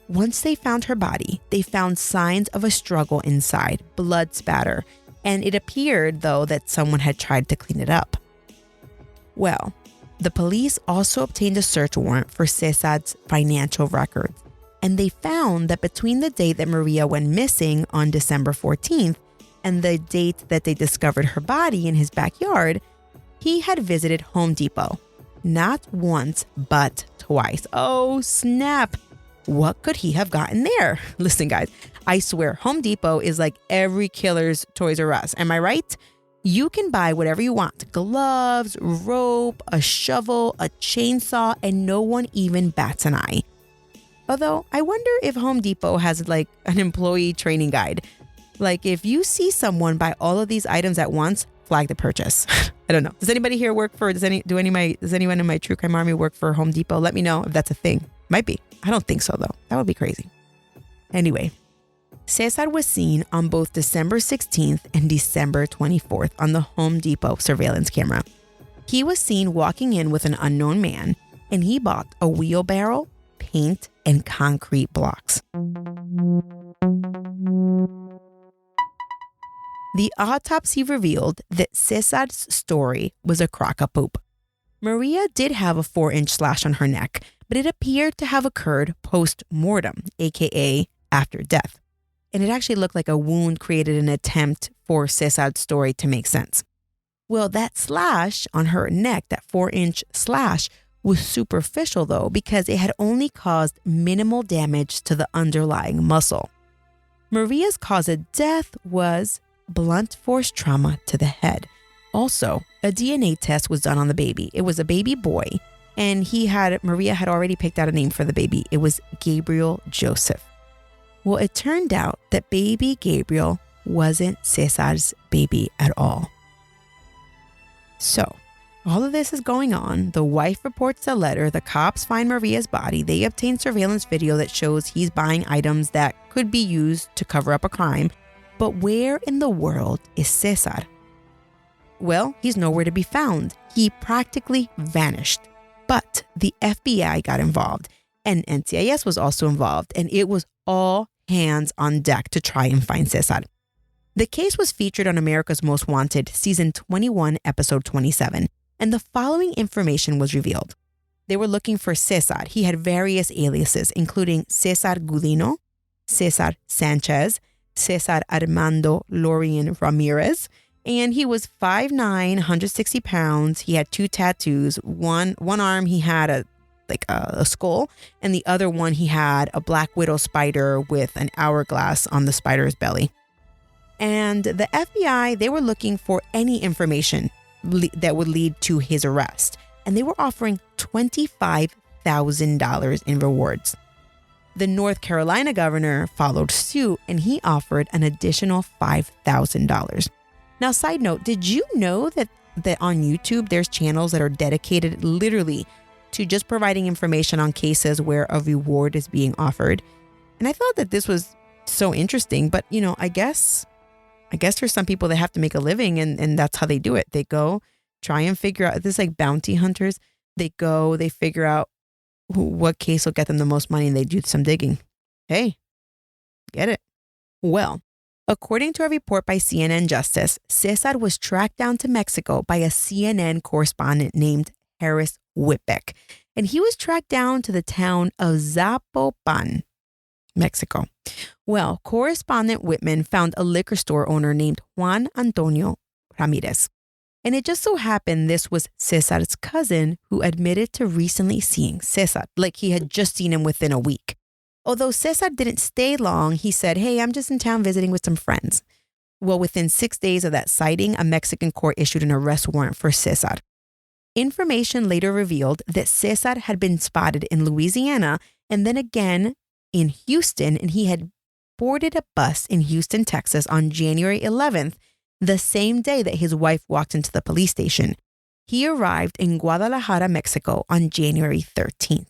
Once they found her body, they found signs of a struggle inside, blood spatter, and it appeared, though, that someone had tried to clean it up. Well, the police also obtained a search warrant for Cesar's financial records, and they found that between the date that Maria went missing on December 14th and the date that they discovered her body in his backyard, he had visited Home Depot. Not once, but twice. Oh, snap. What could he have gotten there? Listen, guys, I swear Home Depot is like every killer's Toys R Us. Am I right? You can buy whatever you want. Gloves, rope, a shovel, a chainsaw, and no one even bats an eye. Although I wonder if Home Depot has like an employee training guide. Like if you see someone buy all of these items at once, flag the purchase. I don't know. Does anybody here work for, does anyone in my True Crime Army work for Home Depot? Let me know if that's a thing. Might be. I don't think so though. That would be crazy. Anyway, Cesar was seen on both December 16th and December 24th on the Home Depot surveillance camera. He was seen walking in with an unknown man, and he bought a wheelbarrow, paint, and concrete blocks. The autopsy revealed that Cesar's story was a crock-a-poop. Maria did have a 4-inch slash on her neck, but it appeared to have occurred post-mortem, aka after death. And it actually looked like a wound created an attempt for Cesar's story to make sense. Well, that slash on her neck, that 4-inch slash, was superficial though, because it had only caused minimal damage to the underlying muscle. Maria's cause of death was blunt force trauma to the head. Also, a DNA test was done on the baby. It was a baby boy, and Maria had already picked out a name for the baby. It was Gabriel Joseph. Well, it turned out that baby Gabriel wasn't Cesar's baby at all. So, all of this is going on. The wife reports the letter. The cops find Maria's body. They obtain surveillance video that shows he's buying items that could be used to cover up a crime. But where in the world is Cesar? Well, he's nowhere to be found. He practically vanished. But the FBI got involved, and NCIS was also involved, and it was all hands on deck to try and find Cesar. The case was featured on America's Most Wanted, season 21, episode 27, and the following information was revealed. They were looking for Cesar. He had various aliases, including Cesar Gudino, Cesar Sanchez, Cesar Armando Laurean Ramirez, and he was 5'9", 160 pounds. He had 2 tattoos. One arm he had a skull, and the other one he had a black widow spider with an hourglass on the spider's belly. And the FBI, they were looking for any information that would lead to his arrest, and they were offering $25,000 in rewards. The North Carolina governor followed suit, and he offered an additional $5,000. Now, side note, did you know that on YouTube, there's channels that are dedicated literally to just providing information on cases where a reward is being offered? And I thought that this was so interesting, but I guess there's some people that have to make a living, and that's how they do it. They go try and figure out, this like bounty hunters. They figure out what case will get them the most money, and they do some digging. Hey, get it? Well, according to a report by CNN Justice, Cesar was tracked down to Mexico by a CNN correspondent named Harris Whitbeck. and he was tracked down to the town of Zapopan, Mexico. Well, correspondent Whitman found a liquor store owner named Juan Antonio Ramirez. And it just so happened this was Cesar's cousin who admitted to recently seeing Cesar, like he had just seen him within a week. Although Cesar didn't stay long, he said, "Hey, I'm just in town visiting with some friends." Well, within 6 days of that sighting, a Mexican court issued an arrest warrant for Cesar. Information later revealed that Cesar had been spotted in Louisiana and then again in Houston, and he had boarded a bus in Houston, Texas on January 11th, the same day that his wife walked into the police station. He arrived in Guadalajara, Mexico on January 13th.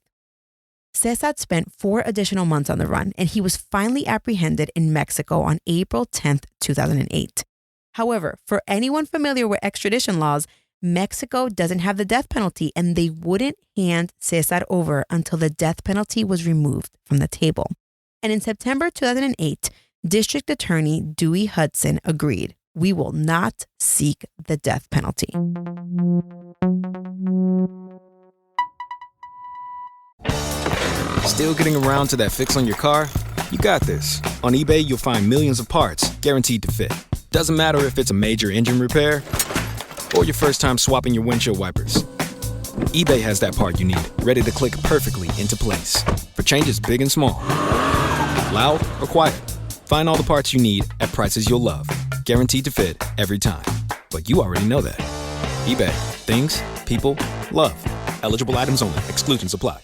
Cesar spent 4 additional months on the run, and he was finally apprehended in Mexico on April 10th, 2008. However, for anyone familiar with extradition laws, Mexico doesn't have the death penalty, and they wouldn't hand Cesar over until the death penalty was removed from the table. And in September 2008, District Attorney Dewey Hudson agreed, "We will not seek the death penalty." Still getting around to that fix on your car? You got this. On eBay, you'll find millions of parts guaranteed to fit. Doesn't matter if it's a major engine repair or your first time swapping your windshield wipers. eBay has that part you need, ready to click perfectly into place for changes big and small. Loud or quiet, find all the parts you need at prices you'll love. Guaranteed to fit every time. But you already know that. eBay. Things, people, love. Eligible items only. Exclusions apply.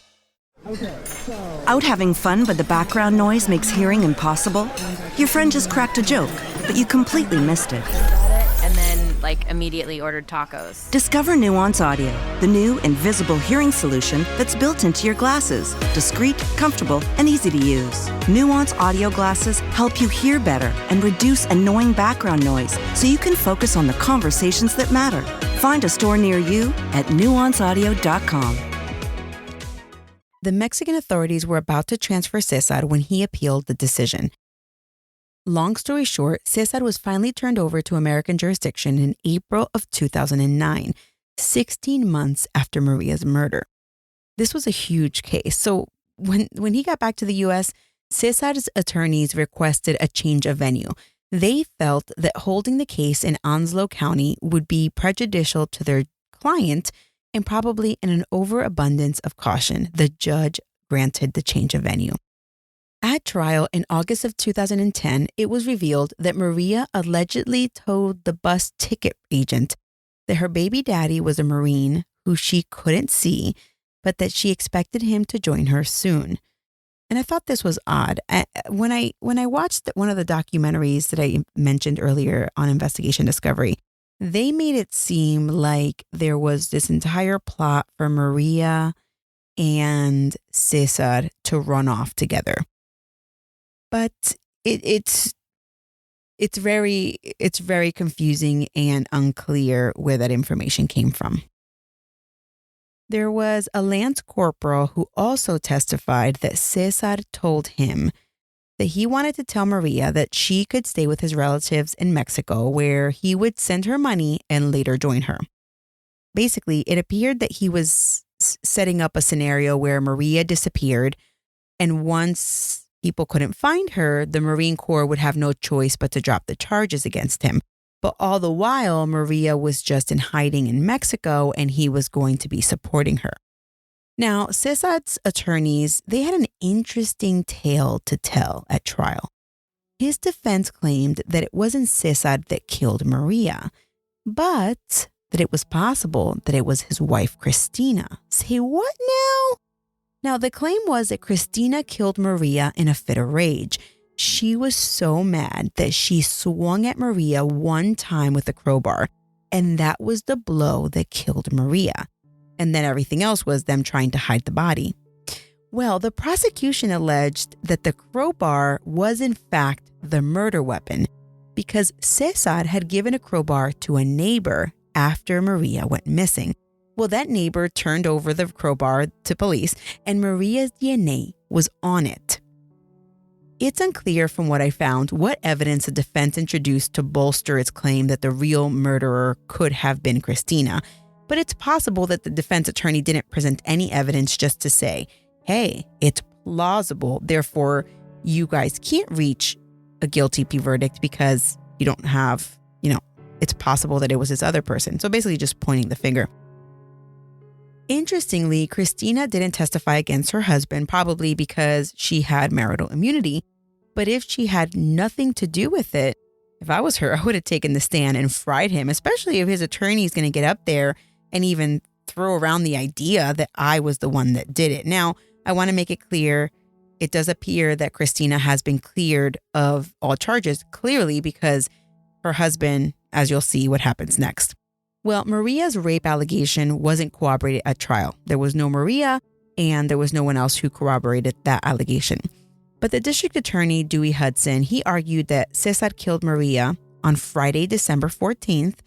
Out having fun, but the background noise makes hearing impossible? Your friend just cracked a joke, but you completely missed it. And then, immediately ordered tacos. Discover Nuance Audio, the new invisible hearing solution that's built into your glasses. Discreet, comfortable, and easy to use. Nuance Audio glasses help you hear better and reduce annoying background noise so you can focus on the conversations that matter. Find a store near you at nuanceaudio.com. The Mexican authorities were about to transfer Cesar when he appealed the decision. Long story short, Cesar was finally turned over to American jurisdiction in April of 2009, 16 months after Maria's murder. This was a huge case. So when he got back to the U.S., Cesar's attorneys requested a change of venue. They felt that holding the case in Onslow County would be prejudicial to their client, and probably in an overabundance of caution, the judge granted the change of venue. At trial in August of 2010, it was revealed that Maria allegedly told the bus ticket agent that her baby daddy was a Marine who she couldn't see, but that she expected him to join her soon. And I thought this was odd. When I watched one of the documentaries that I mentioned earlier on Investigation Discovery, they made it seem like there was this entire plot for Maria and Cesar to run off together. But it's very confusing and unclear where that information came from. There was a Lance Corporal who also testified that Cesar told him that he wanted to tell Maria that she could stay with his relatives in Mexico, where he would send her money and later join her. Basically, it appeared that he was setting up a scenario where Maria disappeared, and once people couldn't find her, the Marine Corps would have no choice but to drop the charges against him. But all the while, Maria was just in hiding in Mexico, and he was going to be supporting her. Now, Cesar's attorneys, they had an interesting tale to tell at trial. His defense claimed that it wasn't Cesar that killed Maria, but that it was possible that it was his wife, Cristina. Say what now? Now, the claim was that Cristina killed Maria in a fit of rage. She was so mad that she swung at Maria one time with a crowbar, and that was the blow that killed Maria. And then everything else was them trying to hide the body. Well, the prosecution alleged that the crowbar was in fact the murder weapon because Cesar had given a crowbar to a neighbor after Maria went missing. Well, that neighbor turned over the crowbar to police, and Maria's DNA was on it. It's unclear from what I found what evidence the defense introduced to bolster its claim that the real murderer could have been Cristina. But it's possible that the defense attorney didn't present any evidence just to say, hey, it's plausible, therefore you guys can't reach a guilty plea verdict because you don't have, it's possible that it was this other person. So basically just pointing the finger. Interestingly, Christina didn't testify against her husband, probably because she had marital immunity. But if she had nothing to do with it, if I was her, I would have taken the stand and fried him, especially if his attorney is going to get up there and even throw around the idea that I was the one that did it. Now, I want to make it clear, it does appear that Christina has been cleared of all charges, clearly because her husband, as you'll see what happens next. Well, Maria's rape allegation wasn't corroborated at trial. There was no Maria, and there was no one else who corroborated that allegation. But the district attorney, Dewey Hudson, he argued that Cesar killed Maria on Friday, December 14th,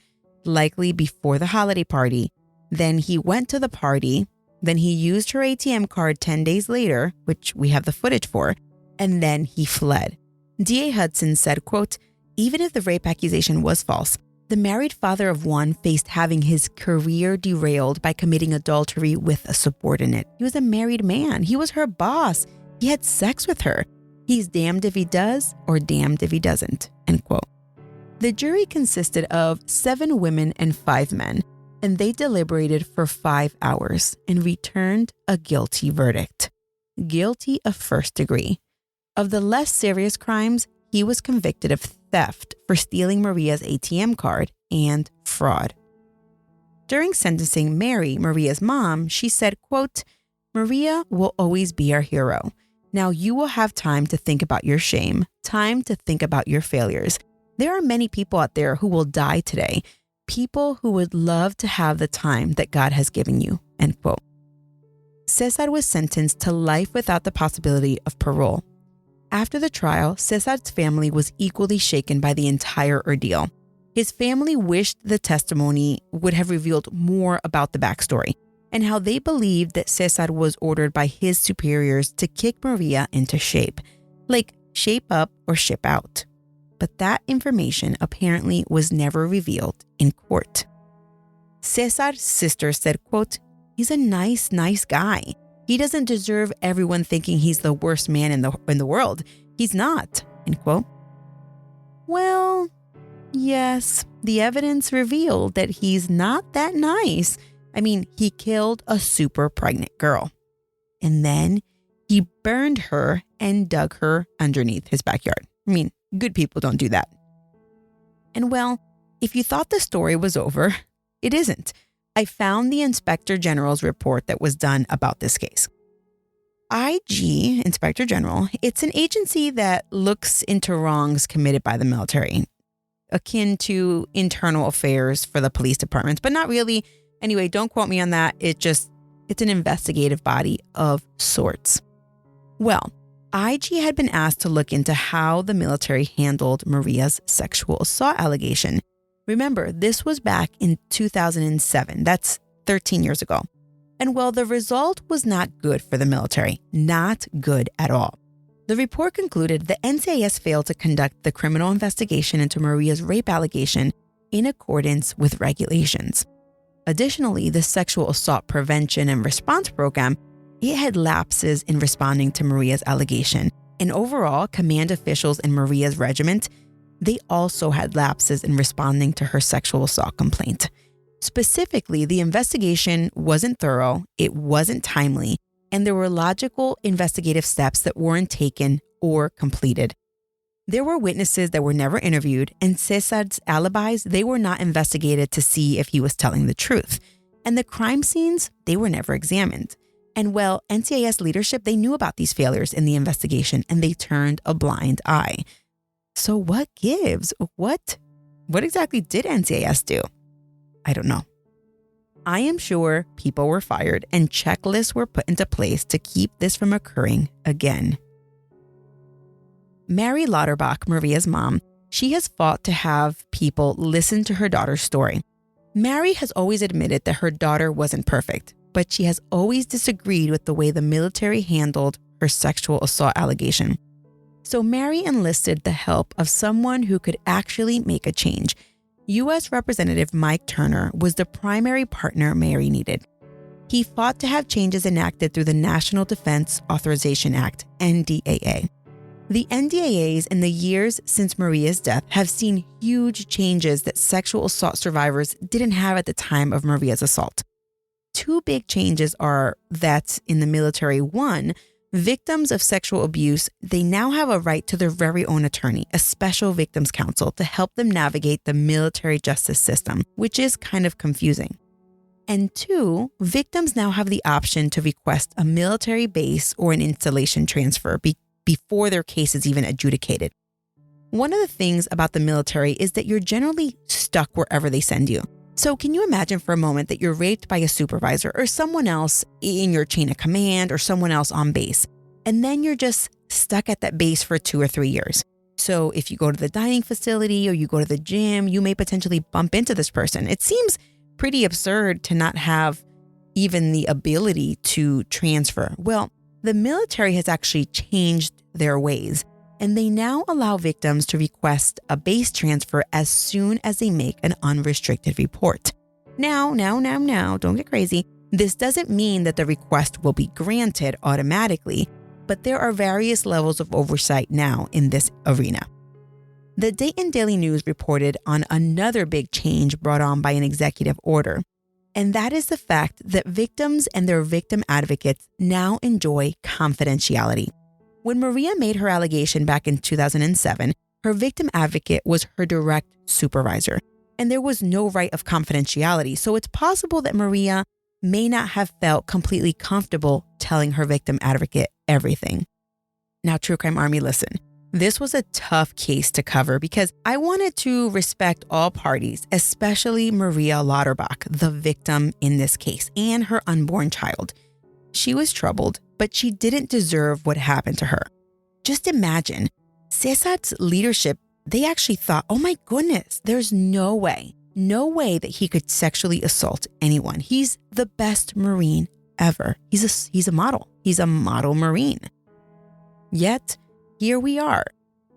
likely before the holiday party. Then he went to the party. Then he used her ATM card 10 days later, which we have the footage for, and then he fled. DA Hudson said, quote, even if the rape accusation was false, the married father of one faced having his career derailed by committing adultery with a subordinate. He was a married man. He was her boss. He had sex with her. He's damned if he does or damned if he doesn't, end quote. The jury consisted of 7 women and 5 men, and they deliberated for 5 hours and returned a guilty verdict. Guilty of first degree. Of the less serious crimes, he was convicted of theft for stealing Maria's ATM card and fraud. During sentencing, Mary, Maria's mom, she said, quote, Maria will always be our hero. Now you will have time to think about your shame, time to think about your failures. There are many people out there who will die today, people who would love to have the time that God has given you, end quote. Cesar was sentenced to life without the possibility of parole. After the trial, Cesar's family was equally shaken by the entire ordeal. His family wished the testimony would have revealed more about the backstory and how they believed that Cesar was ordered by his superiors to kick Maria into shape, like shape up or ship out. But that information apparently was never revealed in court. Cesar's sister said, quote, he's a nice guy. He doesn't deserve everyone thinking he's the worst man in the world. He's not, end quote. Well, yes, the evidence revealed that he's not that nice. I mean, he killed a super pregnant girl. And then he burned her and dug her underneath his backyard. I mean, good people don't do that. And well, if you thought the story was over, it isn't. I found the Inspector General's report that was done about this case. IG, Inspector General, it's an agency that looks into wrongs committed by the military, akin to internal affairs for the police departments, but not really. Anyway, don't quote me on that. It's an investigative body of sorts. Well, IG had been asked to look into how the military handled Maria's sexual assault allegation. Remember, this was back in 2007. That's 13 years ago. And well, the result was not good for the military. Not good at all. The report concluded the NCIS failed to conduct the criminal investigation into Maria's rape allegation in accordance with regulations. Additionally, the Sexual Assault Prevention and Response Program, it had lapses in responding to Maria's allegation. And overall, command officials in Maria's regiment, they also had lapses in responding to her sexual assault complaint. Specifically, the investigation wasn't thorough, it wasn't timely, and there were logical investigative steps that weren't taken or completed. There were witnesses that were never interviewed, and Cesar's alibis, they were not investigated to see if he was telling the truth. And the crime scenes, they were never examined. And well, NCIS leadership, they knew about these failures in the investigation, and they turned a blind eye. So what gives? What exactly did NCIS do? I don't know. I am sure people were fired and checklists were put into place to keep this from occurring again. Mary Lauterbach, Maria's mom, she has fought to have people listen to her daughter's story. Mary has always admitted that her daughter wasn't perfect, but she has always disagreed with the way the military handled her sexual assault allegation. So Mary enlisted the help of someone who could actually make a change. U.S. Representative Mike Turner was the primary partner Mary needed. He fought to have changes enacted through the National Defense Authorization Act, NDAA. The NDAAs in the years since Maria's death have seen huge changes that sexual assault survivors didn't have at the time of Maria's assault. Two big changes are that in the military, one, victims of sexual abuse, they now have a right to their very own attorney, a special victims counsel, to help them navigate the military justice system, which is kind of confusing. And two, victims now have the option to request a military base or an installation transfer before their case is even adjudicated. One of the things about the military is that you're generally stuck wherever they send you. So can you imagine for a moment that you're raped by a supervisor or someone else in your chain of command or someone else on base, and then you're just stuck at that base for 2 or 3 years? So if you go to the dining facility or you go to the gym, you may potentially bump into this person. It seems pretty absurd to not have even the ability to transfer. Well, the military has actually changed their ways, and they now allow victims to request a base transfer as soon as they make an unrestricted report. Now, don't get crazy. This doesn't mean that the request will be granted automatically, but there are various levels of oversight now in this arena. The Dayton Daily News reported on another big change brought on by an executive order, and that is the fact that victims and their victim advocates now enjoy confidentiality. When Maria made her allegation back in 2007, her victim advocate was her direct supervisor, and there was no right of confidentiality, so it's possible that Maria may not have felt completely comfortable telling her victim advocate everything. Now, True Crime Army, listen. This was a tough case to cover because I wanted to respect all parties, especially Maria Lauterbach, the victim in this case, and her unborn child. She was troubled, but she didn't deserve what happened to her. Just imagine, Cesar's leadership, they actually thought, oh my goodness, there's no way that he could sexually assault anyone. He's the best Marine ever. He's a model. He's a model Marine. Yet, here we are,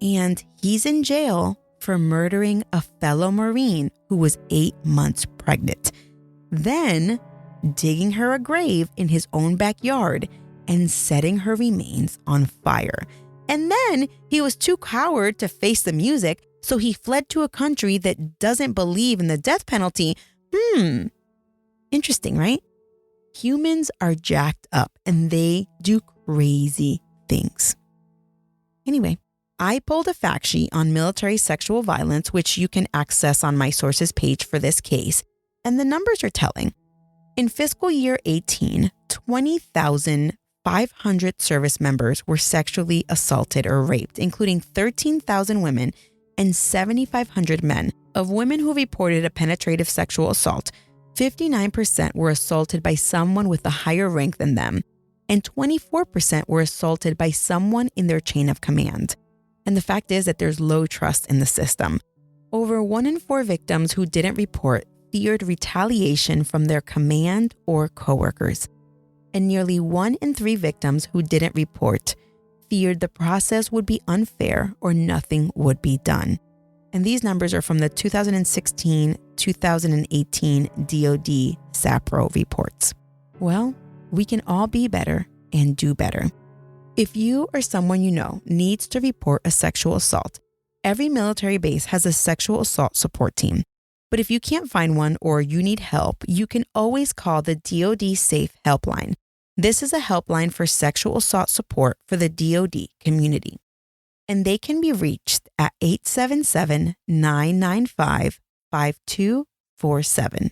and he's in jail for murdering a fellow Marine who was 8 months pregnant, then digging her a grave in his own backyard and setting her remains on fire. And then he was too coward to face the music, so he fled to a country that doesn't believe in the death penalty. Interesting, right? Humans are jacked up and they do crazy things. Anyway, I pulled a fact sheet on military sexual violence, which you can access on my sources page for this case, and the numbers are telling. In fiscal year 18, 20,500 service members were sexually assaulted or raped, including 13,000 women and 7,500 men. Of women who reported a penetrative sexual assault, 59% were assaulted by someone with a higher rank than them, and 24% were assaulted by someone in their chain of command. And the fact is that there's low trust in the system. Over 1 in 4 victims who didn't report feared retaliation from their command or coworkers. And nearly 1 in 3 victims who didn't report feared the process would be unfair or nothing would be done. And these numbers are from the 2016-2018 DoD SAPRO reports. Well, we can all be better and do better. If you or someone you know needs to report a sexual assault, every military base has a sexual assault support team. But if you can't find one or you need help, you can always call the DoD Safe Helpline. This is a helpline for sexual assault support for the DoD community. And they can be reached at 877-995-5247.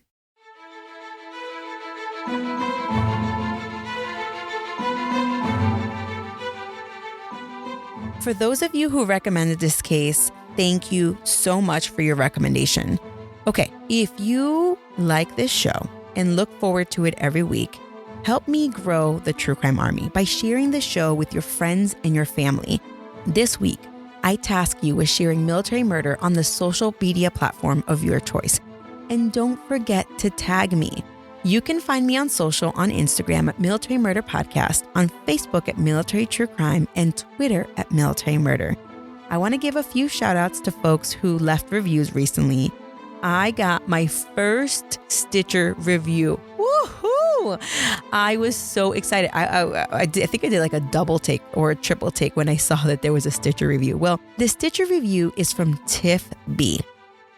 For those of you who recommended this case, thank you so much for your recommendation. Okay, if you like this show and look forward to it every week, help me grow the True Crime Army by sharing the show with your friends and your family. This week, I task you with sharing military murder on the social media platform of your choice. And don't forget to tag me. You can find me on social on Instagram at Military Murder Podcast, on Facebook at Military True Crime, and Twitter at Military Murder. I want to give a few shout outs to folks who left reviews recently. I got my first Stitcher review. Woohoo! I was so excited. I think I did like a double take or a triple take when I saw that there was a Stitcher review. Well, the Stitcher review is from Tiff B.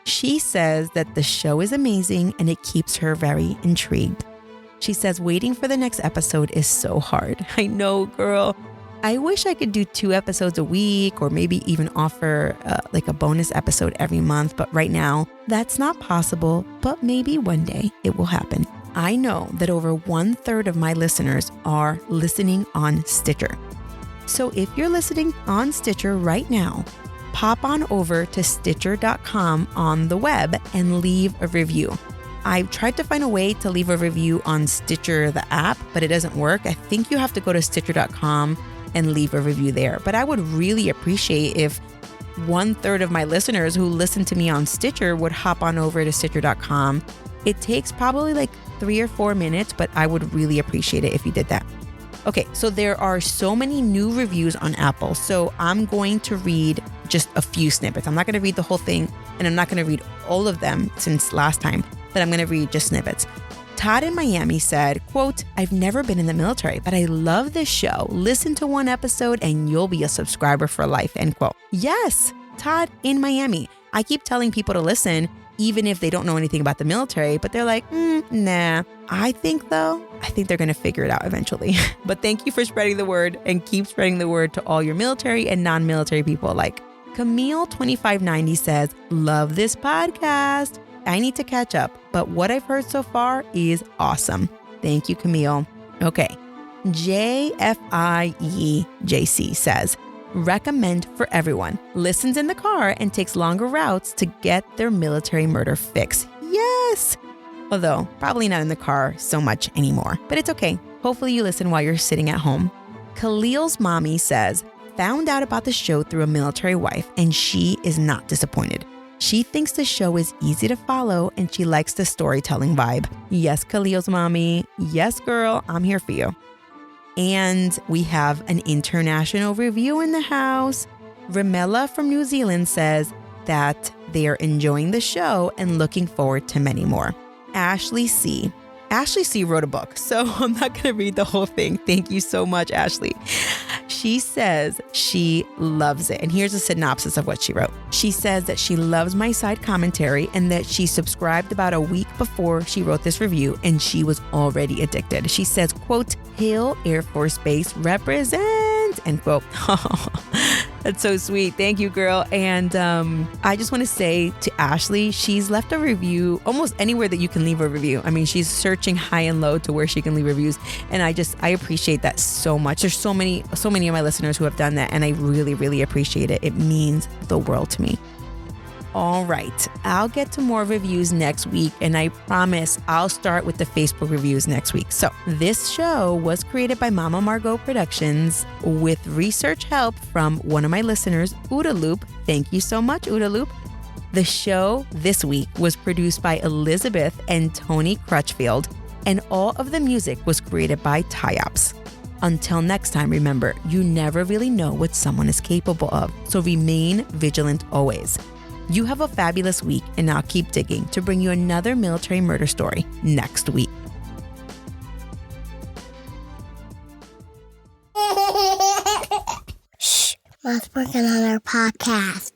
She says that the show is amazing and it keeps her very intrigued. She says waiting for the next episode is so hard. I know, girl. I wish I could do 2 episodes a week or maybe even offer like a bonus episode every month. But right now, that's not possible. But maybe one day it will happen. I know that over 1/3 of my listeners are listening on Stitcher. So if you're listening on Stitcher right now, pop on over to Stitcher.com on the web and leave a review. I've tried to find a way to leave a review on Stitcher, the app, but it doesn't work. I think you have to go to Stitcher.com and leave a review there. But I would really appreciate if 1/3 of my listeners who listen to me on Stitcher would hop on over to Stitcher.com. It takes probably like 3 or 4 minutes, but I would really appreciate it if you did that. Okay, so there are so many new reviews on Apple, so I'm going to read just a few snippets. I'm not going to read the whole thing, and I'm not going to read all of them since last time, but I'm going to read just snippets. Todd in Miami said, quote, I've never been in the military, but I love this show. Listen to 1 episode and you'll be a subscriber for life, end quote. Yes, Todd in Miami. I keep telling people to listen, even if they don't know anything about the military, but they're like, nah. I think they're going to figure it out eventually. But thank you for spreading the word and keep spreading the word to all your military and non-military people alike. Camille2590 says, love this podcast. I need to catch up, but what I've heard so far is awesome. Thank you, Camille. Okay. JFIEJC says, recommend for everyone. Listens in the car and takes longer routes to get their military murder fix. Yes! Although, probably not in the car so much anymore. But it's okay. Hopefully you listen while you're sitting at home. Khalil's mommy says, found out about the show through a military wife and she is not disappointed. She thinks the show is easy to follow and she likes the storytelling vibe. Yes, Khalil's mommy. Yes, girl, I'm here for you. And we have an international review in the house. Ramella from New Zealand says that they are enjoying the show and looking forward to many more. Ashley C wrote a book, so I'm not going to read the whole thing. Thank you so much, Ashley. She says she loves it. And here's a synopsis of what she wrote. She says that she loves my side commentary and that she subscribed about a week before she wrote this review and she was already addicted. She says, quote, Hill Air Force Base represent, end quote. That's so sweet. Thank you, girl. And I just want to say to Ashley, she's left a review almost anywhere that you can leave a review. I mean, she's searching high and low to where she can leave reviews. And I appreciate that so much. There's so many of my listeners who have done that. And I really, really appreciate it. It means the world to me. All right, I'll get to more reviews next week, and I promise I'll start with the Facebook reviews next week. So this show was created by Mama Margot Productions with research help from one of my listeners, Uda Loop. Thank you so much, Uda Loop. The show this week was produced by Elizabeth and Tony Crutchfield, and all of the music was created by Tyops. Until next time, remember, you never really know what someone is capable of, so remain vigilant always. You have a fabulous week, and I'll keep digging to bring you another military murder story next week. Shh, Mom's working on our podcast.